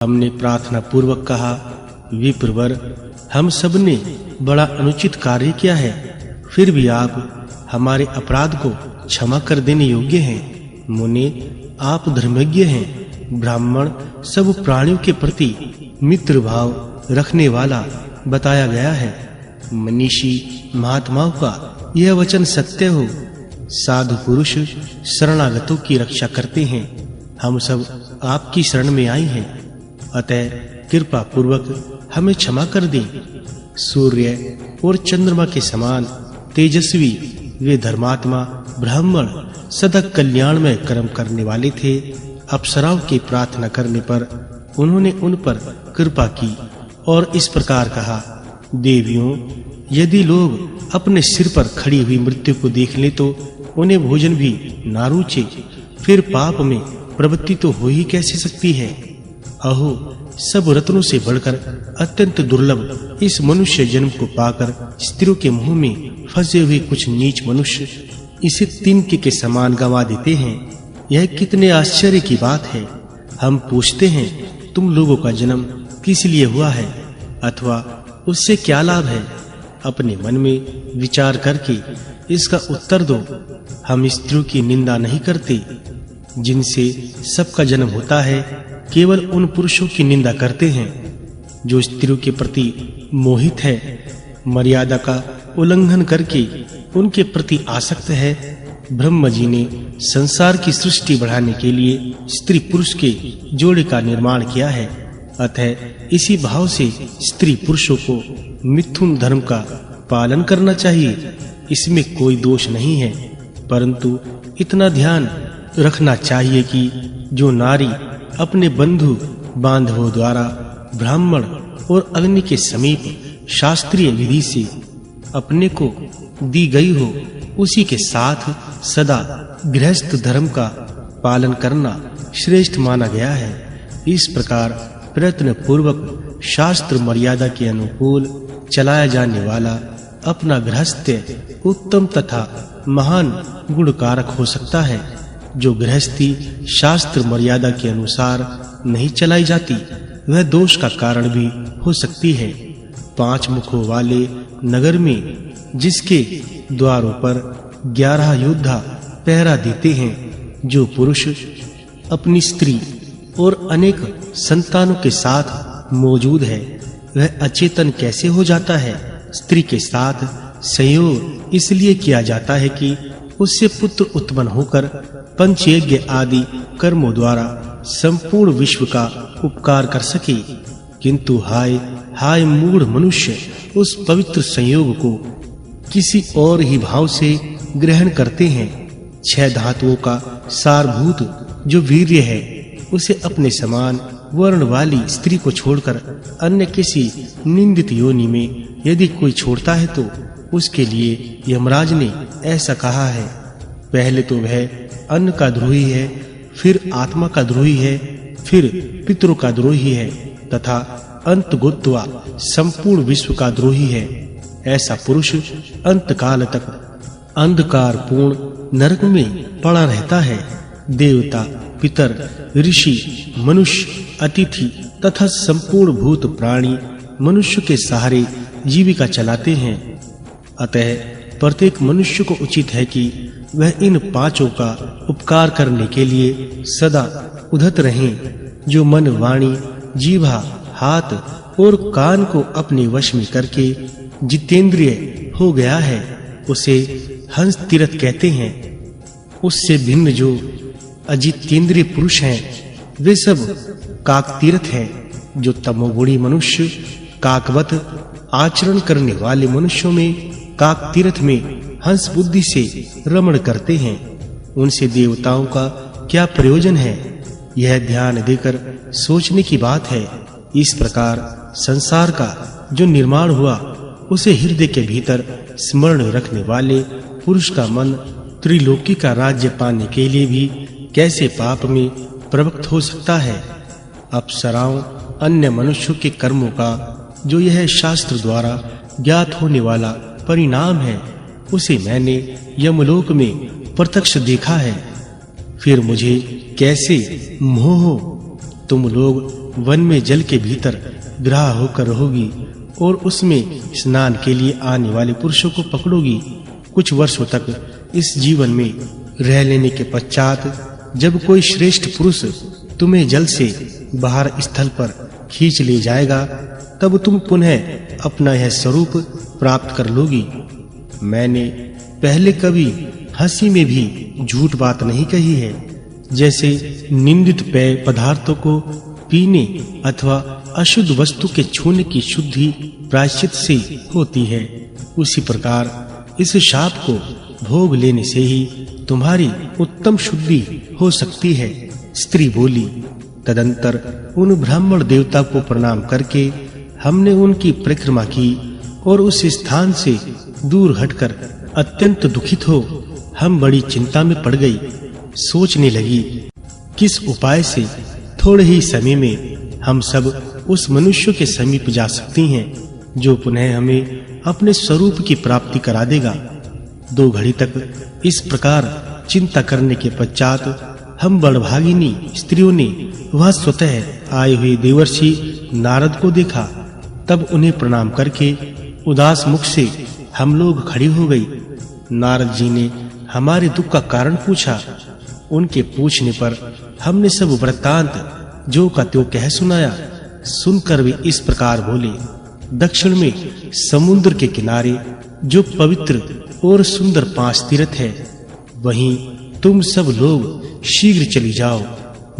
हमने प्रार्थना पूर्वक कहा, विप्रवर, हम सब ने बड़ा अनुचित कार्य किया है, फिर भी आप हमारे अपराध को क्षमा कर देने योग्य हैं। मुने, आप धर्मज्ञ हैं। ब्राह्मण सब प्राणियों के प्रति मित्र भाव रखने वाला बताया गया है। मनीषी महात्माओं का यह वचन सत्य हो। साधु पुरुष शरणागतों की रक्षा करते हैं। हम सब आपकी शरण में आए हैं, अतः कृपा पूर्वक हमें क्षमा कर दें। सूर्य और चंद्रमा के समान तेजस्वी वे धर्मात्मा ब्राह्मण सदा कल्याणमय कर्म करने वाले थे। अप्सराओं की प्रार्थना करने पर उन्होंने उन पर कृपा की और इस प्रकार कहा, देवियों, यदि लोग अपने सिर पर खड़ी हुई मृत्यु को देख लें तो उन्हें भोजन भी ना रुचे, फिर पाप में प्रवृत्ति तो हो ही कैसे सकती है। अहो, सब रत्नों से बढ़कर अत्यंत दुर्लभ इस मनुष्य जन्म को पाकर स्त्रियों के मुंह में फंसे हुए कुछ नीच मनुष्य इसे तिनके के समान गंवा देते हैं। यह कितने आश्चर्य की बात है। हम पूछते हैं, तुम लोगों का जन्म किस लिए हुआ है अथवा उससे क्या लाभ है? अपने मन में विचार करके इसका उत्तर दो। हम स्त्रियों की निंदा नहीं करते, जिनसे सबका जन्म होता है। केवल उन पुरुषों की निंदा करते हैं जो स्त्रियों के प्रति मोहित है, मर्यादा का उल्लंघन करके उनके प्रति आसक्त है। ब्रह्म जी ने संसार की सृष्टि बढ़ाने के लिए स्त्री पुरुष के जोड़े का निर्माण किया है। अतः इसी भाव से स्त्री पुरुषों को मिथुन धर्म का पालन करना चाहिए। इसमें कोई दोष नहीं है, परंतु इतना ध्यान रखना चाहिए कि जो नारी अपने बंधु बांधवों द्वारा ब्राह्मण और अग्नि के समीप शास्त्रीय विधि से अपने को दी गई हो, उसी के साथ सदा गृहस्थ धर्म का पालन करना श्रेष्ठ माना गया है। इस प्रकार प्रयत्न पूर्वक शास्त्र मर्यादा के अनुकूल चलाया जाने वाला अपना गृहस्थ्य उत्तम तथा महान गुणकारक हो सकता है। जो गृहस्थी शास्त्र मर्यादा के अनुसार नहीं चलाई जाती, वह दोष का कारण भी हो सकती है। 5 मुखों वाले नगर में जिसके द्वारों पर 11 योद्धा पहरा देते हैं, जो पुरुष अपनी स्त्री और अनेक संतानों के साथ मौजूद है, वह अचेतन कैसे हो जाता है? स्त्री के साथ संयोग इसलिए किया जाता है कि उससे पुत्र उत्पन्न होकर पंचयज्ञ आदि कर्मों द्वारा संपूर्ण विश्व का उपकार कर सके। किंतु हाय हाय मूढ़ मनुष्य उस पवित्र संयोग को किसी और ही भाव से ग्रहण करते हैं। 6 धातुओं का सारभूत जो वीर्य है, उसे अपने समान वर्ण वाली स्त्री को छोड़कर अन्य किसी निंदित योनि में यदि कोई छोड़ता है तो उसके लिए यमराज ने ऐसा कहा है, पहले तो वह अन्न का द्रोही है, फिर आत्मा का द्रोही है, फिर पितरों का द्रोही है तथा अंत गोत्वा संपूर्ण विश्व का द्रोही है। ऐसा पुरुष अंत काल तक अंधकार पूर्ण नरक में पड़ा रहता है। देवता, पितर, ऋषि, मनुष्य, अतिथि तथा संपूर्ण भूत प्राणी मनुष्य के सहारे जीविका चलाते हैं। अतः प्रत्येक मनुष्य को उचित है कि वह इन 5 का उपकार करने के लिए सदा उद्यत रहें। जो मन, वाणी, जीवा, हाथ और कान को अपने वश में करके जितेंद्रिय हो गया है, उसे हंस तीर्थ कहते हैं। उससे भिन्न जो अजितेंद्रिय पुरुष हैं, वे सब काक तीर्थ हैं। जो तमोगुणी मनुष्य काकवत आचरण करने वाले मनुष्यों में काक तीर्थ में हंस बुद्धि से रमण करते हैं, उनसे देवताओं का क्या प्रयोजन है? यह ध्यान देकर सोचने की बात है। इस प्रकार संसार का जो निर्माण हुआ, उसे हृदय के भीतर स्मरण रखने वाले पुरुष का मन त्रिलोकी का राज्य पाने के लिए भी कैसे पाप में प्रवृत्त हो सकता है? अप्सराओं अन्य मनुष्यों के कर्मों का जो यह शास्त्र द्वारा ज्ञात होने वाला परिणाम है, उसे मैंने यमलोक में प्रत्यक्ष देखा है। फिर मुझे कैसे मोह हो? तुम लोग वन में जल के भीतर विरह होकर रहोगी और उसमें स्नान के लिए आने वाले पुरुषों को पकड़ोगी। कुछ वर्षों तक इस जीवन में रह लेने के पश्चात जब कोई श्रेष्ठ पुरुष तुम्हें जल से बाहर स्थल पर खींच ले जाएगा, तब तुम पुनः अपना यह स्वरूप प्राप्त कर लोगी। मैंने पहले कभी हंसी में भी झूठ बात नहीं कही है। जैसे निंदित पेय पदार्थों को पीने अथवा अशुद्ध वस्तु के छूने की शुद्धि प्रायश्चित से होती है, उसी प्रकार इस शाप को भोग लेने से ही तुम्हारी उत्तम शुद्धि हो सकती है। स्त्री बोली, तदंतर उन ब्राह्मण देवता को प्रणाम करके हमने उनकी परिक्रमा की और उस स्थान से दूर हटकर अत्यंत दुखित हो हम बड़ी चिंता में पड़ गई। सोचने लगी किस उपाय से थोड़े ही समय में हम सब उस मनुष्य के समीप जा सकती हैं जो पुनः हमें अपने स्वरूप की प्राप्ति करा देगा। 2 घड़ी तक इस प्रकार चिंता करने के पश्चात हम बड़भागिनी स्त्रियों ने वह स्वतः आए हुए देवर्षि नारद को देखा। तब उन्हें प्रणाम करके उदास मुख से हम लोग खड़ी हो गई। नारद जी ने हमारे दुख का कारण पूछा। उनके पूछने पर हमने सब वृत्तांत जो का त्यों कह सुनाया। सुनकर वे इस प्रकार बोले, दक्षिण में समुद्र के किनारे जो पवित्र और सुंदर 5 तीर्थ है, वहीं तुम सब लोग शीघ्र चली जाओ।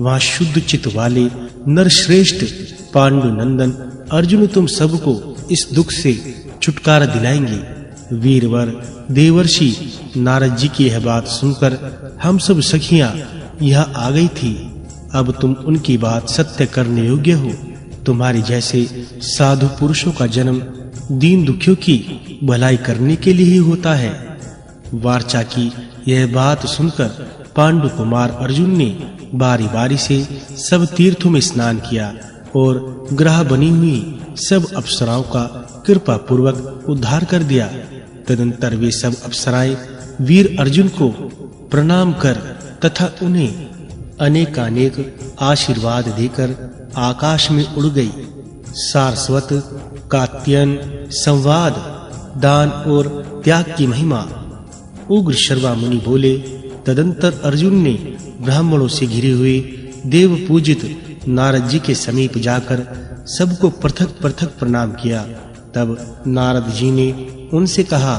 वहां शुद्ध चित्त वाले नरश्रेष्ठ पांडु नंदन अर्जुन तुम सबको इस दुख से छुटकारा दिलाएंगे। वीरवर देवर्षि नारद जी की यह बात सुनकर हम सब सखियां यह आ गई थी। अब तुम उनकी बात सत्य करने योग्य हो। तुम्हारे जैसे साधु पुरुषों का जन्म दीन दुखियों की भलाई करने के लिए ही होता है। वार्चा की यह बात सुनकर पांडु कुमार अर्जुन ने बारी-बारी से सब तीर्थों में स्नान किया और ग्रह बनी हुई सब अप्सराओं का कृपा पूर्वक उद्धार कर दिया। तदंतर वे सब अप्सराएं वीर अर्जुन को प्रणाम कर तथा उन्हें अनेकानेक आशीर्वाद देकर आकाश में उड़ गई। सारस्वत, कात्ययन, संवाद, दान और त्याग की महिमा। उग्र शर्वा मुनि बोले, तदंतर अर्जुन ने ब्राह्मणों से घिरे हुए देव पूजित नारद जी के समीप जाकर सबको पृथक-पृथक प्रणाम किया। तब नारद जी ने उनसे कहा,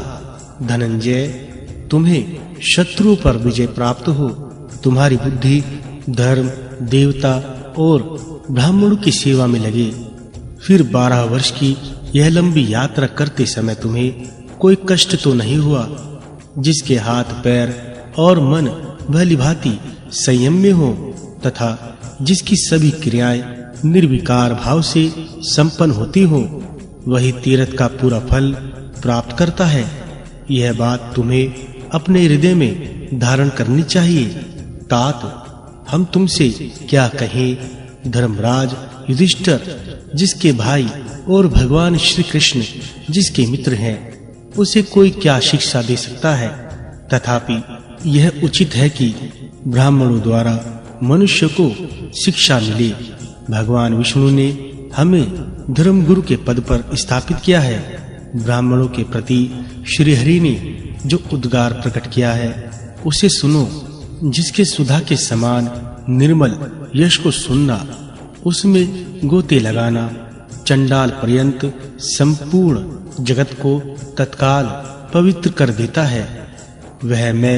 धनंजय, तुम्हें शत्रु पर विजय प्राप्त हो। तुम्हारी बुद्धि धर्म, देवता और ब्राह्मणों की सेवा में लगे। फिर 12 वर्ष की यह लंबी यात्रा करते समय तुम्हें कोई कष्ट तो नहीं हुआ। जिसके हाथ पैर और मन भली-भांति संयम में हो तथा जिसकी सभी क्रियाएं निर्विकार भाव से संपन्न होती हो, वही तीर्थ का पूरा फल प्राप्त करता है। यह बात तुम्हें अपने हृदय में धारण करनी चाहिए। तात, हम तुमसे क्या कहें। धर्मराज युधिष्ठिर जिसके भाई और भगवान श्री कृष्ण जिसके मित्र हैं, उसे कोई क्या शिक्षा दे सकता है। तथापि यह उचित है कि ब्राह्मणों द्वारा मनुष्य को शिक्षा मिले। भगवान विष्णु ने हमें धर्म गुरु के पद पर स्थापित किया है। ब्राह्मणों के प्रति श्री हरि ने जो उद्गार प्रकट किया है, उसे सुनो। जिसके सुधा के समान निर्मल यश को सुनना, उसमें गोते लगाना चंडाल पर्यंत संपूर्ण जगत को तत्काल पवित्र कर देता है। वह मैं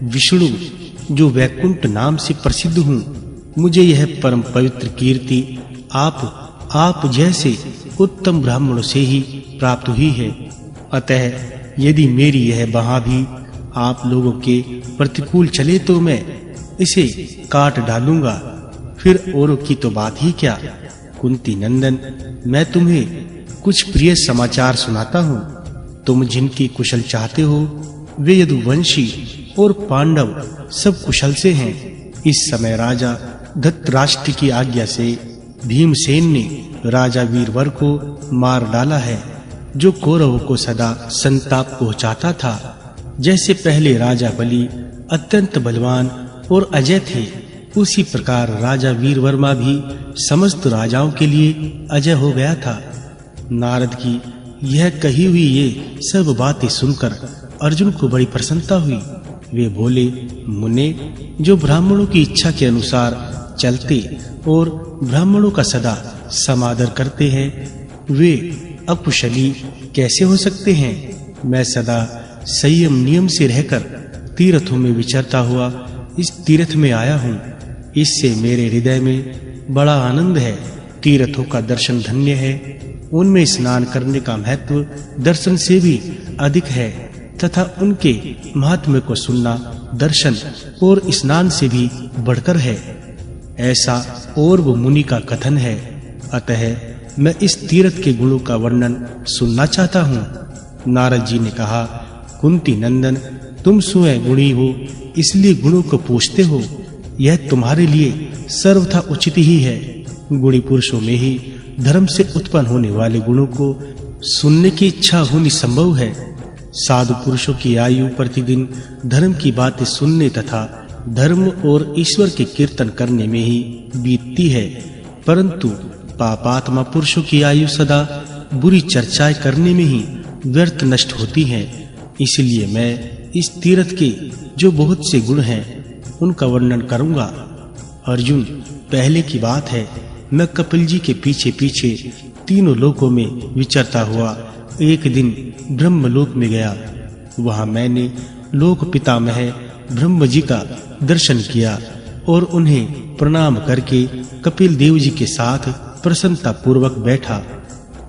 विष्णु जो वैकुंठ नाम से प्रसिद्ध हूँ, मुझे यह परम पवित्र कीर्ति आप जैसे उत्तम ब्राह्मणों से ही प्राप्त हुई है। अतः यदि मेरी यह बाह भी आप लोगों के प्रतिकूल चले तो मैं इसे काट डालूंगा। फिर औरों की तो बात ही क्या। कुंती नंदन, मैं तुम्हें कुछ प्रिय समाचार सुनाता हूँ। तुम जिनकी कुशल चाहते हो, वे यदुवंशी और पांडव सब कुशल से हैं। इस समय राजा धृतराष्ट्र की आज्ञा से भीमसेन ने राजा वीरवर को मार डाला है, जो कौरवों को सदा संताप पहुंचाता था। जैसे पहले राजा बलि अत्यंत बलवान और अजय थे, उसी प्रकार राजा वीरवर्मा भी समस्त राजाओं के लिए अजय हो गया था। नारद की यह कही हुई ये सब बातें सुनकर अर्जुन को बड़ी प्रसन्नता हुई। वे बोले, मुने, जो ब्राह्मणों की इच्छा के अनुसार चलते और ब्राह्मणों का सदा समादर करते हैं, वे अकुशली कैसे हो सकते हैं? मैं सदा संयम नियम से रहकर तीर्थों में विचरता हुआ इस तीर्थ में आया हूँ। इससे मेरे हृदय में बड़ा आनंद है। तीर्थों का दर्शन धन्य है। उनमें स्नान करने का महत्व दर्शन से भी अधिक है तथा उनके महात्म्य को सुनना दर्शन और स्नान से भी बढ़कर है। ऐसा और वो मुनि का कथन है। अतः मैं इस तीर्थ के गुणों का वर्णन सुनना चाहता हूँ। नारद जी ने कहा, कुंती नंदन, तुम स्वयं गुणी हो, इसलिए गुणों को पूछते हो। यह तुम्हारे लिए सर्वथा उचित ही है। गुणी पुरुषों में ही धर्म से उत्पन्न होने वाले गुणों को सुनने की इच्छा होनी संभव है। साधु पुरुषों की आयु प्रतिदिन धर्म की बातें सुनने तथा धर्म और ईश्वर के कीर्तन करने में ही बीतती है, परंतु पापात्मा पुरुषों की आयु सदा बुरी चर्चाएं करने में ही व्यर्थ नष्ट होती है। इसलिए मैं इस तीर्थ के जो बहुत से गुण हैं उनका वर्णन करूंगा। अर्जुन, पहले की बात है, मैं कपिल जी के पीछे पीछे तीनों लोकों में विचरता हुआ एक दिन ब्रह्मलोक में गया। वहां मैंने लोक पितामह ब्रह्म जी का दर्शन किया और उन्हें प्रणाम करके कपिल देव जी के साथ प्रसन्नता पूर्वक बैठा।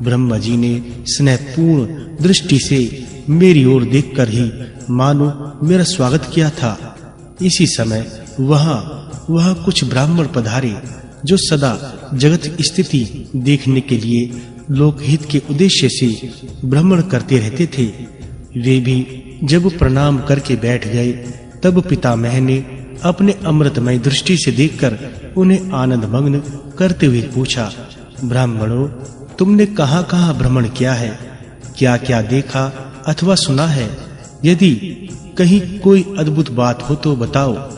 ब्रह्मा जी ने स्नेहपूर्ण दृष्टि से मेरी ओर देखकर ही मानो मेरा स्वागत किया था। इसी समय वहां कुछ ब्राह्मण पधारे जो सदा जगत स्थिति देखने के लिए लोकहित के उद्देश्य से भ्रमण करते रहते थे। वे भी जब प्रणाम करके बैठ गए तब पितामह ने अपने अमृतमय दृष्टि से देखकर उन्हें आनंद मग्न करते हुए पूछा, ब्राह्मणों, तुमने कहां-कहां भ्रमण किया है? क्या-क्या देखा अथवा सुना है? यदि कहीं कोई अद्भुत बात हो तो बताओ।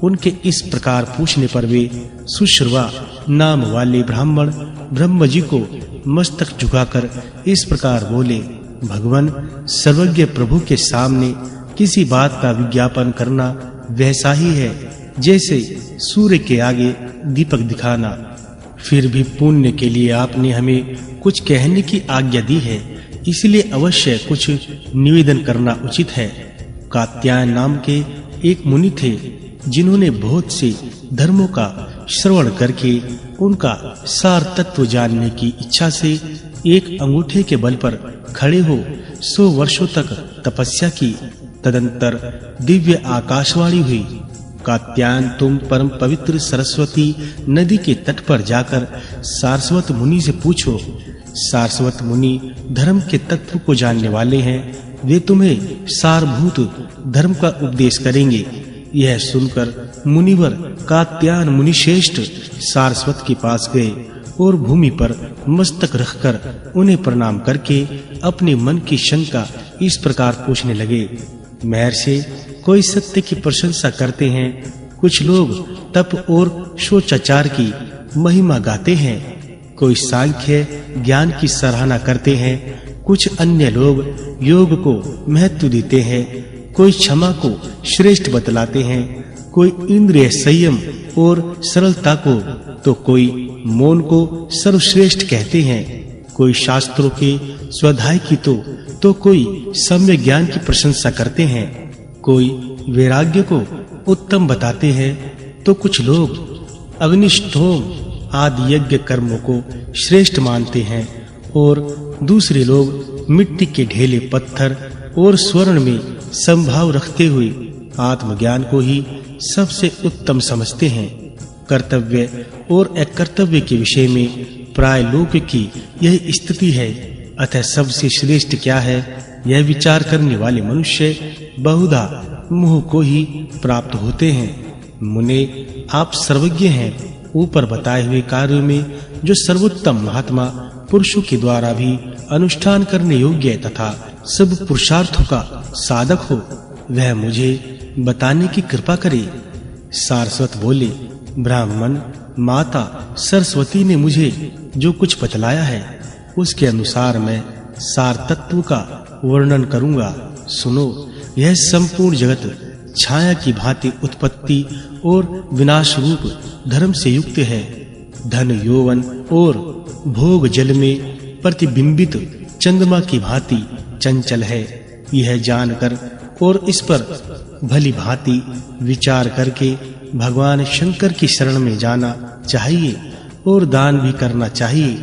उनके इस प्रकार पूछने पर वे सुश्रवा नाम वाले ब्राह्मण ब्रह्म जी को मस्तक झुकाकर इस प्रकार बोले, भगवान, सर्वज्ञ प्रभु के सामने किसी बात का विज्ञापन करना वैसा ही है जैसे सूर्य के आगे दीपक दिखाना। फिर भी पुण्य के लिए आपने हमें कुछ कहने की आज्ञा दी है, इसलिए अवश्य कुछ निवेदन करना उचित है। कात्यायन नाम के एक मुनि थे जिन्होंने बहुत से धर्मों का श्रवण करके उनका सार तत्व जानने की इच्छा से एक अंगूठे के बल पर खड़े हो 100 वर्षों तक तपस्या की। तदंतर दिव्य आकाशवाणी हुई, कात्यायन, तुम परम पवित्र सरस्वती नदी के तट पर जाकर सारस्वत मुनि से पूछो। सारस्वत मुनि धर्म के तत्व को जानने वाले हैं, वे तुम्हें सारभूत धर्म का उपदेश करेंगे। यह सुनकर मुनिवर कात्यायन मुनि श्रेष्ठ सारस्वत के पास गए और भूमि पर मस्तक रखकर उन्हें प्रणाम करके अपने मन की शंका इस प्रकार पूछने लगे, महर्षि, कोई सत्य की प्रशंसा करते हैं, कुछ लोग तप और शोचाचार की महिमा गाते हैं, कोई सांख्य ज्ञान की सराहना करते हैं, कुछ अन्य लोग योग को महत्व देते हैं, कोई क्षमा को श्रेष्ठ बतलाते हैं, कोई इंद्रिय संयम और सरलता को तो कोई मौन को सर्वश्रेष्ठ कहते हैं, कोई शास्त्रों के स्वाध्याय की तो कोई सम्यक ज्ञान की प्रशंसा करते हैं, कोई वैराग्य को उत्तम बताते हैं, तो कुछ लोग अग्निष्ठोम आदि यज्ञ कर्मों को श्रेष्ठ मानते हैं और दूसरे लोग मिट्टी के ढेले पत्थर और स्वर्ण में संभाव रखते हुए आत्मज्ञान को ही सबसे उत्तम समझते हैं। कर्तव्य और अकर्तव्य के विषय में प्राय लोक की यह स्थिति है। अतः सबसे श्रेष्ठ क्या है, यह विचार करने वाले मनुष्य बहुधा मोह को ही प्राप्त होते हैं। मुने, आप सर्वज्ञ हैं। ऊपर बताए हुए कार्यों में जो सर्वोत्तम महात्मा पुरुषों के द्वारा भी अनुष्ठान करने योग्य तथा सब पुरुषार्थों का साधक हो, वह मुझे बताने की कृपा करे। सारस्वत बोले, ब्राह्मण, माता सरस्वती ने मुझे जो कुछ बतलाया है उसके अनुसार मैं सार तत्व का वर्णन करूंगा। सुनो, यह संपूर्ण जगत छाया की भांति उत्पत्ति और विनाश रूप धर्म से युक्त है। धन यौवन और भोग जल में प्रतिबिंबित चंद्रमा की भांति चंचल है। यह जानकर और इस पर भली भांति विचार करके भगवान शंकर की शरण में जाना चाहिए और दान भी करना चाहिए।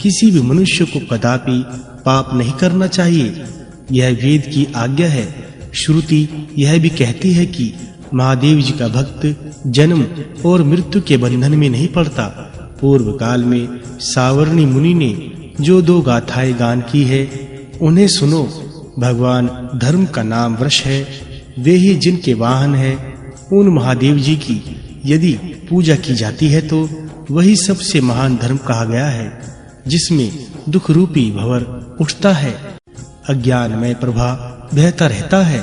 किसी भी मनुष्य को कदापि पाप नहीं करना चाहिए, यह वेद की आज्ञा है। श्रुति यह भी कहती है कि महादेव जी का भक्त जन्म और मृत्यु के बंधन में नहीं पड़ता। पूर्व काल में सावर्णी मुनि ने जो 2 गाथाएं गान की है उन्हें सुनो। भगवान धर्म का नाम वृष है, वे ही जिनके वाहन है। उन महादेव जी की यदि पूजा की जाती है तो वही सबसे महान धर्म कहा गया है, जिसमें दुख रूपी भंवर उठता है, अज्ञानमय प्रभा बहता रहता है।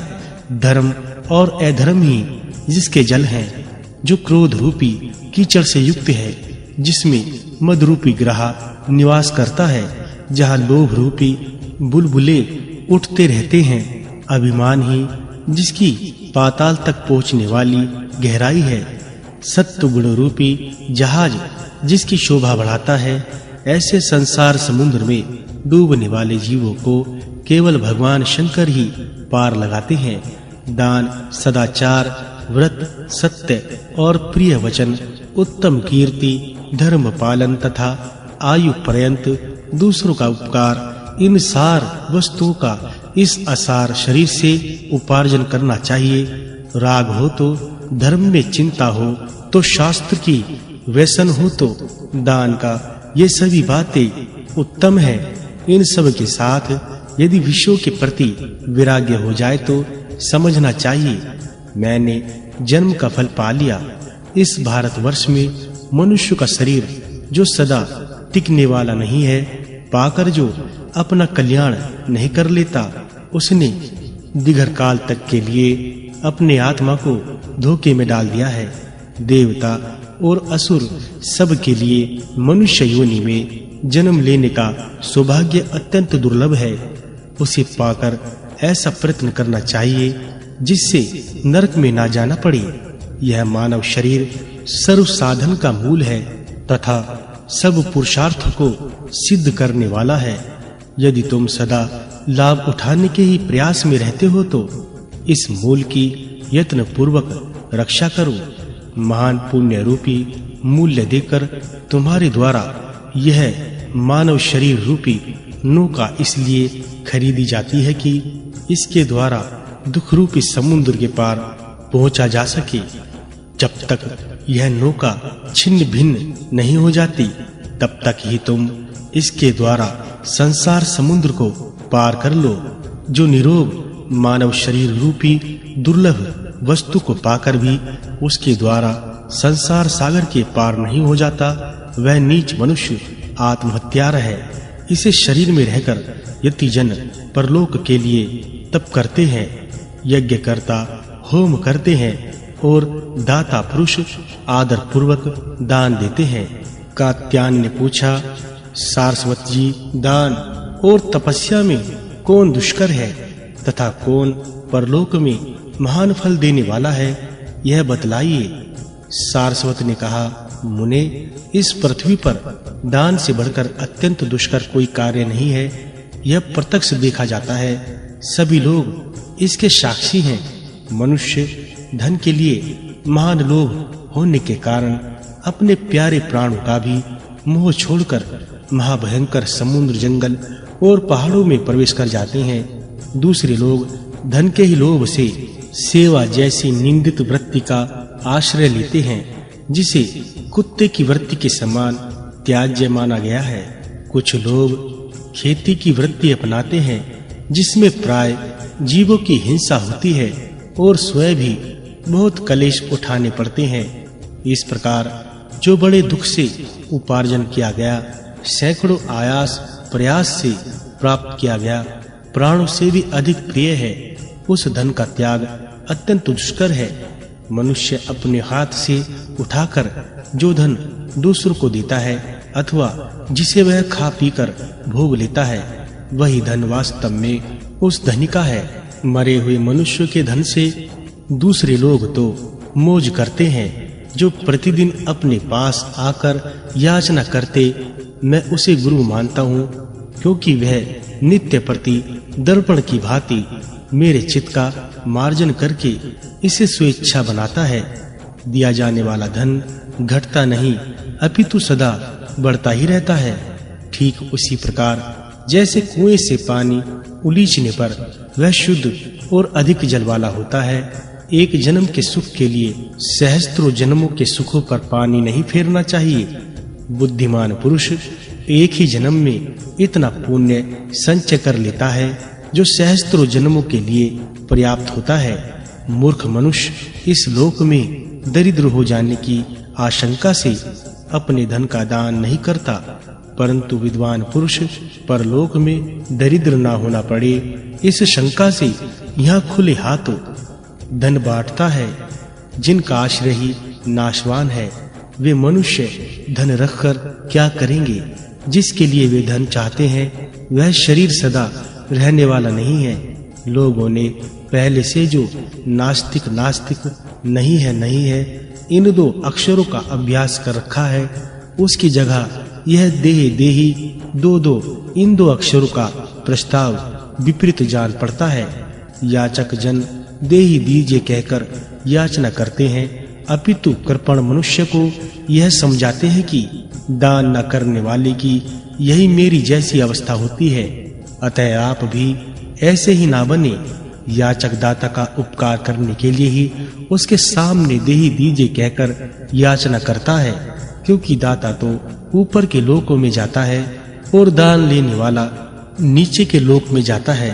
धर्म और अधर्म ही जिसके जल हैं, जो क्रोध रूपी कीचड़ से युक्त है, जिसमें मद रूपी ग्रह निवास करता है, जहाँ लोभ रूपी बुलबुले उठते रहते हैं। अभिमान ही जिसकी पाताल तक पहुँचने वाली गहराई है। सत्व गुण रूपी जहाज जिसकी शोभा बढ़ाता है। ऐसे संसार समुद्र में डूबने वाले जीवों को केवल भगवान शंकर ही पार लगाते हैं। दान, सदाचार, व्रत, सत्य और प्रिय वचन, उत्तम कीर्ति, धर्म पालन तथा आयु पर्यंत दूसरों का उपकार, इन सार वस्तुओं का इस असार शरीर से उपार्जन करना चाहिए। राग हो तो धर्म में चिंता हो तो शास्त्र की, व्यसन हो तो दान का, ये सभी बातें उत्तम है। इन सब के साथ यदि विषयों के प्रति विराग्य हो जाए तो समझना चाहिए मैंने जन्म का फल पा लिया। इस भारतवर्ष में मनुष्य का शरीर जो सदा टिकने वाला नहीं है, पाकर जो अपना कल्याण नहीं कर लेता, उसने दीर्घ काल तक के लिए अपने आत्मा को धोखे में डाल दिया है। देवता और असुर सब के लिए मनुष्य योनि में जन्म लेने का सौभाग्य अत्यंत दुर्लभ है। उसे पाकर ऐसा प्रयत्न करना चाहिए जिससे नरक में ना जाना पड़े। यह मानव शरीर सर्व साधन का मूल है तथा सब पुरुषार्थ को सिद्ध करने वाला है। यदि तुम सदा लाभ उठाने के ही प्रयास में रहते हो तो इस मूल की यत्न पूर्वक रक्षा करो। महान पुण्य रूपी मूल्य देकर तुम्हारे द्वारा यह मानव शरीर रूपी नौका इसलिए खरीदी जाती है कि इसके द्वारा दुख रूपी समुद्र के पार पहुंचा जा सके। जब तक यह नौका छिन्न भिन्न नहीं हो जाती, तब तक ही तुम इसके द्वारा संसार समुद्र को पार कर लो। जो निरोग मानव शरीर रूपी दुर्लभ वस्तु को पाकर भी उसके द्वारा संसार सागर के पार नहीं हो जाता, वह नीच मनुष्य आत्महत्यारा है। इसे शरीर में रहकर यति जन परलोक के लिए तप करते हैं, यज्ञ करता, होम करते हैं और दाता पुरुष आदर पूर्वक दान देते हैं। कात्यायन ने पूछा, सारस्वत जी, दान और तपस्या में कौन दुष्कर है तथा कौन परलोक में महान फल देने वाला है, यह बतलाइए। सारस्वत ने कहा, मुने, इस पृथ्वी पर दान से बढ़कर अत्यंत दुष्कर कोई कार्य नहीं है। यह प्रत्यक्ष देखा जाता है, सभी लोग इसके साक्षी हैं। मनुष्य धन के लिए महान लोभ होने के कारण अपने प्यारे प्राणों का भी मोह छोड़कर महाभयंकर समुद्र, जंगल और पहाड़ों में प्रवेश कर जाते हैं। दूसरे लोग धन के ही लोभ से सेवा जैसी निंदित वृत्ति का आश्रय लेते हैं, जिसे कुत्ते की वृत्ति के समान त्याज्य माना गया है। कुछ लोग खेती की वृत्ति अपनाते हैं, जिसमें प्राय जीवों की हिंसा होती है और स्वयं भी बहुत कलेश उठाने पड़ते हैं। इस प्रकार जो बड़े दुख से उपार्जन किया गया, सैकड़ों आयास प्रयास से प्राप्त किया गया, प्राणों से भी अधिक प्रिय है, उस धन का त्याग अत्यंत दुष्कर है। मनुष्य अपने हाथ से उठाकर जो धन दूसरों को देता है अथवा जिसे वह खा पीकर भोग लेता है, वही धन वास्तव में उस धनी का है। मरे हुए मनुष्य के धन से दूसरे लोग तो मौज करते हैं। जो प्रतिदिन अपने पास आकर याचना करते, मैं उसे गुरु मानता हूँ, क्योंकि वह नित्य प्रति दर्पण की भांति मेरे चित्त का मार्जन करके इसे स्वेच्छा बनाता है। दिया जाने वाला धन घटता नहीं, अपितु सदा बढ़ता ही रहता है। ठीक उसी प्रकार जैसे कुएं से पानी उलीचने पर वह शुद्ध और अधिक जल वाला होता है, एक जन्म के सुख के लिए सहस्त्रों जन्मों के सुखों पर पानी नहीं फेरना चाहिए। बुद्धिमान पुरुष एक ही जन्म में इतना पुण्य संचय कर लेता है जो सहस्त्रों जन्मों के लिए पर्याप्त होता है। मूर्ख मनुष्य इस लोक में दरिद्र हो जाने की आशंका से अपने धन का दान नहीं करता, परंतु विद्वान पुरुष परलोक में दरिद्र ना होना पड़े इस शंका से यहाँ खुले हाथों धन बांटता है। जिनका आश्रय ही नाशवान है, वे मनुष्य धन रखकर क्या करेंगे? जिसके लिए वे धन चाहते हैं, वह शरीर सदा रहने वाला नहीं है। लोगों ने पहले से जो नास्तिक नहीं है इन दो अक्षरों का अभ्यास कर रखा है, उसकी जगह यह देही दो इन दो अक्षरों का प्रस्ताव विपरीत जान पड़ता है। याचक जन देही दीजिए कहकर याचना करते हैं, अपितु कृपण मनुष्य को यह समझाते हैं कि दान न करने वाले की यही मेरी जैसी अवस्था होती है। अतः आप भी ऐसे ही ना बने। याचक दाता का उपकार करने के लिए ही उसके सामने देही दीजिए कहकर याचना करता है, क्योंकि दाता तो ऊपर के लोकों में जाता है और दान लेने वाला नीचे के लोक में जाता है।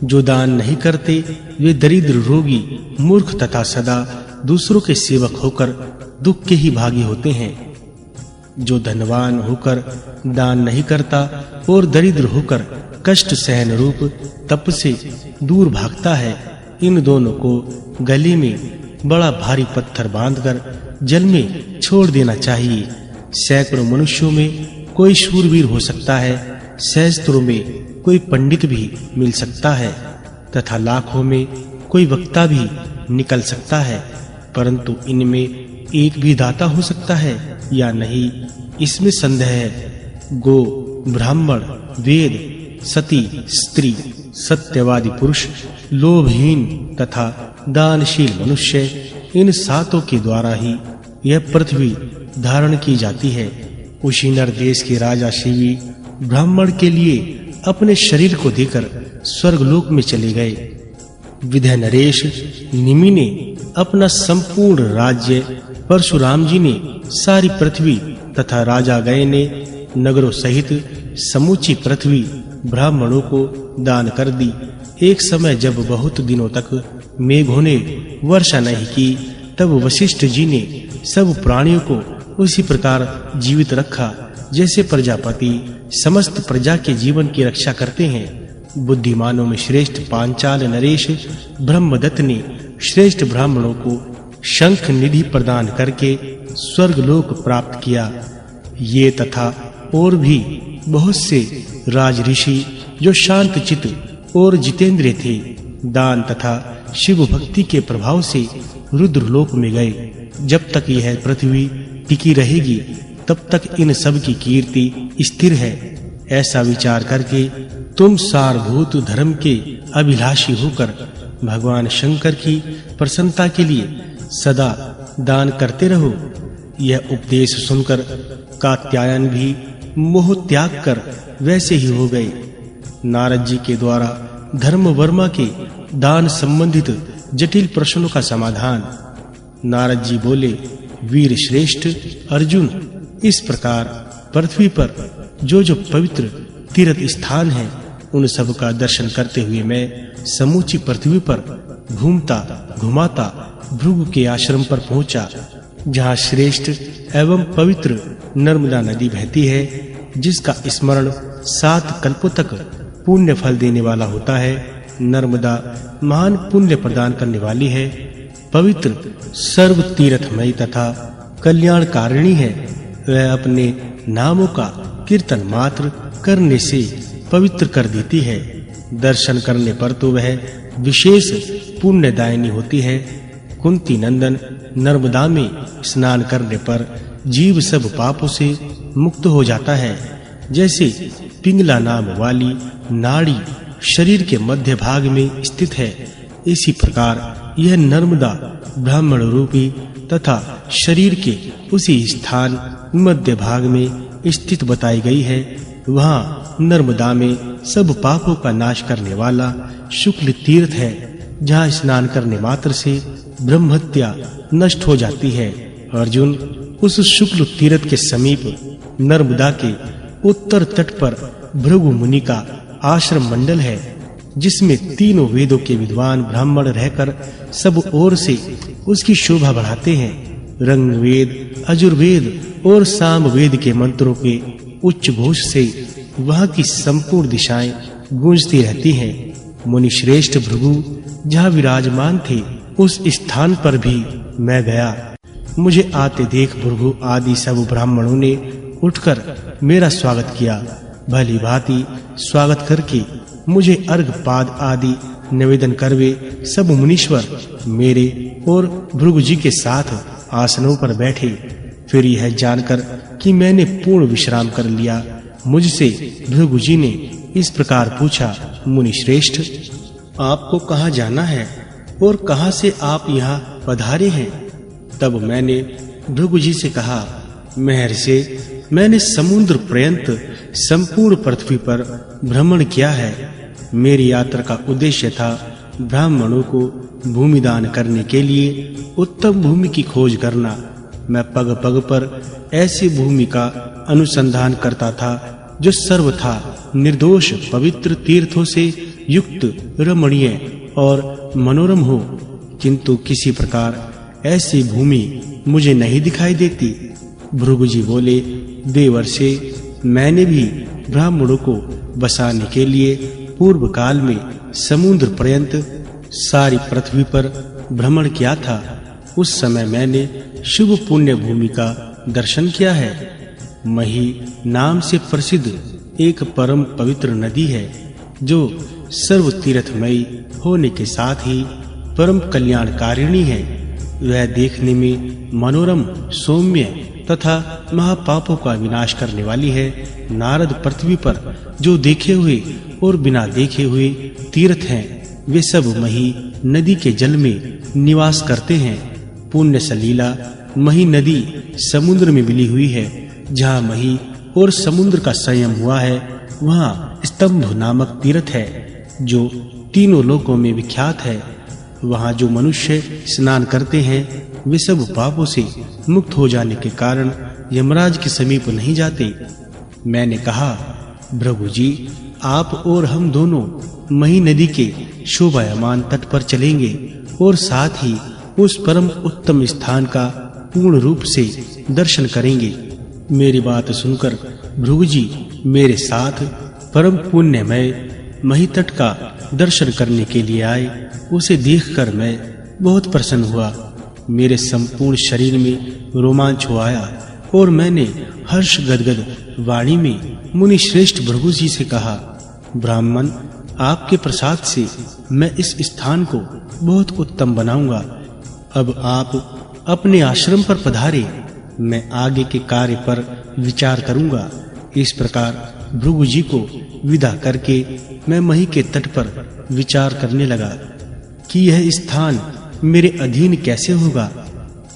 जो दान नहीं करते वे दरिद्र, रोगी, मूर्ख तथा सदा दूसरों के सेवक होकर दुख के ही भागी होते हैं। जो धनवान होकर दान नहीं करता और दरिद्र होकर कष्ट सहन रूप तप से दूर भागता है, इन दोनों को गले में बड़ा भारी पत्थर बांधकर जल में छोड़ देना चाहिए। सैकड़ों मनुष्यों में कोई शूरवीर हो सकता है, सहस्त्रों में कोई पंडित भी मिल सकता है तथा लाखों में कोई वक्ता भी निकल सकता है, परंतु इनमें एक भी दाता हो सकता है या नहीं, इसमें संदेह है। गो, ब्राह्मण, वेद, सती, स्त्री, सत्यवादी पुरुष, लोभहीन तथा दानशील मनुष्य, इन सातों के द्वारा ही यह पृथ्वी धारण की जाती है। उसी नर देश के राजा शिवी ब्राह्मण के लिए अपने शरीर को देकर स्वर्गलोक में चले गए। विधय नरेश निमि ने अपना संपूर्ण राज्य, परशुराम जी ने सारी पृथ्वी तथा राजा गए ने नगरों सहित समूची पृथ्वी ब्राह्मणों को दान कर दी। एक समय जब बहुत दिनों तक मेघों ने वर्षा नहीं की, तब वशिष्ठ जी ने सब प्राणियों को उसी प्रकार जीवित रखा जैसे प्रजापति समस्त प्रजा के जीवन की रक्षा करते हैं। बुद्धिमानों में श्रेष्ठ पांचाल नरेश ब्रह्मदत्त ने श्रेष्ठ ब्राह्मणों को शंख निधि प्रदान करके स्वर्गलोक प्राप्त किया। ये तथा और भी बहुत से राज ऋषि जो शांत चित्त और जितेंद्रिय थे, दान तथा शिव भक्ति के प्रभाव से रुद्रलोक में गए। जब तक यह पृथ्वी टिकी रहेगी, तब तक इन सब की कीर्ति स्थिर है। ऐसा विचार करके तुम सारभूत धर्म के अभिलाषी होकर भगवान शंकर की प्रसन्नता के लिए सदा दान करते रहो। यह उपदेश सुनकर कात्यायन भी मोह त्याग कर वैसे ही हो गए। नारद जी के द्वारा धर्म वर्मा के दान संबंधित जटिल प्रश्नों का समाधान। नारद जी बोले, वीर श्रेष्ठ अर्जुन, इस प्रकार पृथ्वी पर जो पवित्र तीर्थ स्थान है, उन सब का दर्शन करते हुए मैं समूची पृथ्वी पर घुमाता भृगु के आश्रम पर पहुंचा, जहाँ श्रेष्ठ एवं पवित्र नर्मदा नदी बहती है, जिसका स्मरण 7 कल्पों तक पुण्य फल देने वाला होता है। नर्मदा महान पुण्य प्रदान करने वाली है। पवित्र सर्व तीर्थमयी तथा कल्याणकारिणी है। वह अपने नामों का कीर्तन मात्र करने से पवित्र कर देती है। दर्शन करने पर तो वह विशेष पुण्यदायिनी होती है। कुंती नंदन नर्मदा में स्नान करने पर जीव सब पापों से मुक्त हो जाता है। जैसे पिंगला नाम वाली नाड़ी शरीर के मध्य भाग में स्थित है, इसी प्रकार यह नर्मदा ब्राह्मण रूपी तथा शरीर के उसी स्थान मध्य भाग में स्थित बताई गई है। वहाँ नर्मदा में सब पापों का नाश करने वाला शुक्ल तीर्थ है, जहाँ स्नान करने मात्र से ब्रह्महत्या नष्ट हो जाती है। अर्जुन, उस शुक्ल तीर्थ के समीप नर्मदा के उत्तर तट पर भृगु मुनि का आश्रम मंडल है, जिसमें तीनों वेदों के विद्वान ब्राह्मण रहकर सब ओर से उसकी शोभा बढ़ाते हैं। रंग वेद, अजुर्वेद और साम वेद के मंत्रों के उच्च घोष से वहाँ की संपूर्ण दिशाएं गूंजती रहती हैं। मुनि श्रेष्ठ भृगु जहाँ विराजमान थे, उस स्थान पर भी मैं गया। मुझे आते देख भृगु आदि सब ब्राह्मणों ने उठकर मेरा स्वागत किया। भली भांति स्वागत करके मुझे अर्घपाद आदि निवेदन करवे सब मुनीश्वर मेरे और भृगु जी के साथ आसनों पर बैठे। फिर यह जानकर कि मैंने पूर्ण विश्राम कर लिया, मुझसे भृगु जी ने इस प्रकार पूछा, मुनि श्रेष्ठ, आपको कहाँ जाना है और कहाँ से आप यहाँ पधारे हैं? तब मैंने भृगु जी से कहा, महर्षि, मैंने समुद्र पर्यंत संपूर्ण पृथ्वी पर भ्रमण किया है। मेरी यात्रा का उद्देश्य था ब्राह्मणों को भूमि दान करने के लिए उत्तम भूमि की खोज करना। मैं पग पग पर ऐसी भूमि का अनुसंधान करता था जो सर्वथा निर्दोष पवित्र तीर्थों से युक्त, रमणीय और मनोरम हो, किंतु किसी प्रकार ऐसी भूमि मुझे नहीं दिखाई देती। भृगु जी बोले, देवर्षि, मैंने भी ब्राह्मणों को बसाने के लिए पूर्व काल में समुद्र पर्यंत सारी पृथ्वी पर भ्रमण किया था। उस समय मैंने शुभ पुण्य भूमि का दर्शन किया है। मही नाम से प्रसिद्ध एक परम पवित्र नदी है, जो सर्व तीर्थमयी होने के साथ ही परम कल्याणकारिणी है। वह देखने में मनोरम, सौम्य तथा महापापों का विनाश करने वाली है। नारद पृथ्वी पर जो देखे हुए और बिना देखे हुए तीर्थ हैं, वे सब मही नदी के जल में निवास करते हैं। पुण्य सलीला मही नदी समुद्र में मिली हुई है। जहाँ मही और समुद्र का संयम हुआ है, वहाँ स्तंभ नामक तीर्थ है, जो तीनों लोकों में विख्यात है। वहाँ जो मनुष्य स्नान करते हैं, वे सब पापों से मुक्त हो जाने के कारण यमराज के समीप नहीं जाते। मैंने कहा, भृगु जी, आप और हम दोनों मही नदी के शोभायमान तट पर चलेंगे और साथ ही उस परम उत्तम स्थान का पूर्ण रूप से दर्शन करेंगे। मेरी बात सुनकर भृगु जी मेरे साथ परम पुण्यमय मही तट का दर्शन करने के लिए आए। उसे देखकर मैं बहुत प्रसन्न हुआ। मेरे संपूर्ण शरीर में रोमांच हो आया और मैंने हर्ष गदगद वाणी में मुनि श्रेष्ठ भृगु जी से कहा, ब्राह्मण, आपके प्रसाद से मैं इस स्थान को बहुत उत्तम बनाऊंगा। अब आप अपने आश्रम पर पधारे, मैं आगे के कार्य पर विचार करूंगा। इस प्रकार भृगु जी को विदा करके मैं मही के तट पर विचार करने लगा कि यह स्थान मेरे अधीन कैसे होगा,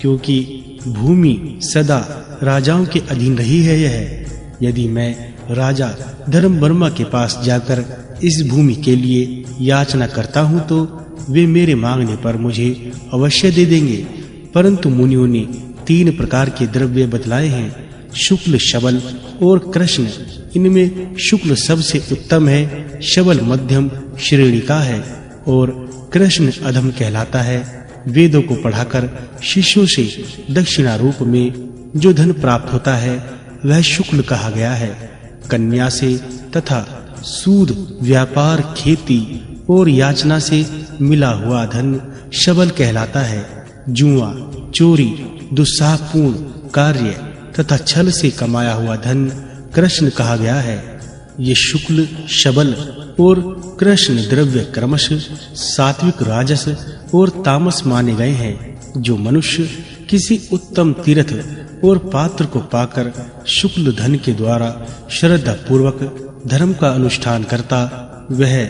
क्योंकि भूमि सदा राजाओं के अधीन रही है। यदि मैं राजा धर्मवर्मा के पास जाकर इस भूमि के लिए याचना करता हूँ, तो वे मेरे मांगने पर मुझे अवश्य दे देंगे। परंतु मुनियों ने 3 प्रकार के द्रव्य बतलाए हैं, शुक्ल, शबल और कृष्ण। इनमें शुक्ल सबसे उत्तम है, शबल मध्यम श्रेणी का है और कृष्ण अधम कहलाता है। वेदों को पढ़ाकर शिष्यों से दक्षिणा रूप में जो धन प्राप्त होता है, वह शुक्ल कहा गया है। कन्या से तथा सूद, व्यापार, खेती और याचना से मिला हुआ धन शबल कहलाता है। जुआ, चोरी, दुस्साहपूर्ण कार्य तथा छल से कमाया हुआ धन कृष्ण कहा गया है। ये शुक्ल, शबल और कृष्ण द्रव्य क्रमशः सात्विक, राजस और तामस माने गए हैं। जो मनुष्य किसी उत्तम तीर्थ और पात्र को पाकर शुक्ल धन के द्वारा श्रद्धा पूर्वक धर्म का अनुष्ठान करता, वह